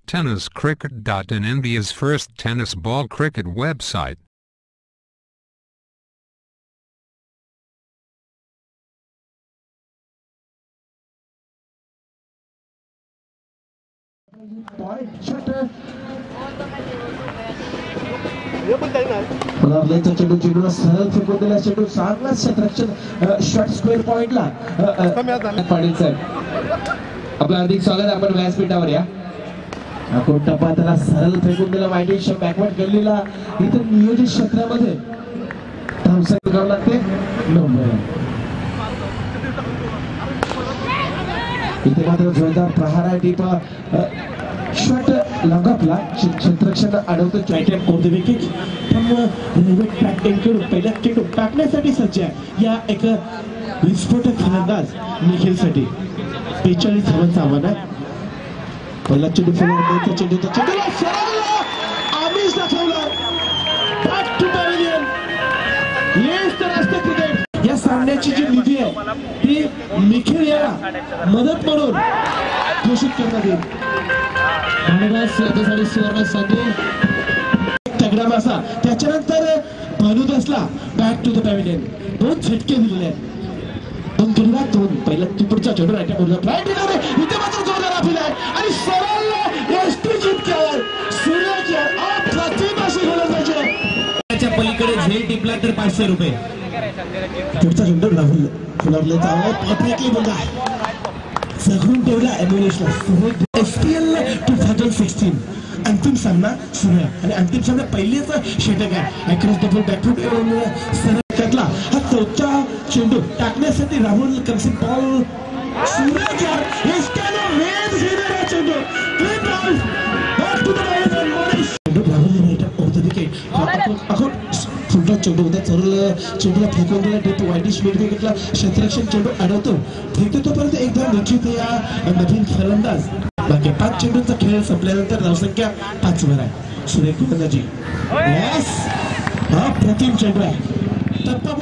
TennisCricket.in, India's first tennis ball cricket website. चेंडूला सरळ फेकून दिला. चेंडू चांगला क्षेत्ररक्षण शॉर्ट स्क्वेअर पॉइंटला. पाटील साहेब आपलं हार्दिक स्वागत. आपण व्यासपीठावर या. आपण टप्पा त्याला सरळ फेकून दिला. वाईडिश बॅकवर्ड गल्लीला. इथं नियोजित क्षेत्रामध्ये धावसंख्या करावं लागते. इथे मात्र जोरदार प्रहार आहे. डीप शॉट लंगापला. क्षेत्ररक्षण अडवतो. जॉईंट कोर द विकेट पण रेल्वे ट्रॅक इनकडून पहिल्या चेंडू टाकण्यासाठी सज्ज आहे या एक विस्फोटक फलंदाज निखिलसाठी. 42 धावांचं आव्हान आहे. पहिला चेंडू फलंदाज चेंडूला आमिष दाखवला. Back to pavilion. येस तर असते क्रिकेट. या सामन्याची जी निधी आहे ती निखिल याला मदत म्हणून घोषित करण्यात येईल. त्यासाठी सुवर्ण संधी. तगडा मासा. त्याच्यानंतर भानुदासला बॅक टू द पॅव्हिलियन. 2 झटके दिलेले आहेत. 2 गल्ला 2. पहिला पुढचा चेंडू राईट बोलला. फ्लाइट इथे मात्र जोरदार अपील आहे आणि सरळ एसटी जिंकल्यावर सूर्याची अप्रतिम अशी गोलंदाजी आहे. त्याच्या पलीकडे झेल टिपला तर 500 रुपये. पुढचा चेंडू राहुल फुलरलेचा परफेक्टली बोलला. जगून ठेवला एम्युलेशला. SPL 2016 अंतिम सामना सुरू आहे आणि अंतिम सामना पहिलेच षटक आहे. अक्रॉस द बॅकफूट सरळ हा 4था चेंडू टाकण्यासाठी राहुल कन्सिप बॉल. सूर्याच्या वेध घेणारा चेंडू clean ball back to the चेंडू. Rahul off the wicket. Full toss चेंडू होता. सरळ चेंडूला फेकून दिला. डीप वाईडिश मिड विकेटला क्षेत्ररक्षण चेंडू अडवतो. फेकतो तोपर्यंत एकदा निश्चित या नवीन फलंदाज. बाकी 5 चेंडूंचा खेळ संपल्यानंतर धावसंख्या 5 वर आहे. सुरेख गोलंदाजी. अप्रतिम चेंडू आहे. टप्पा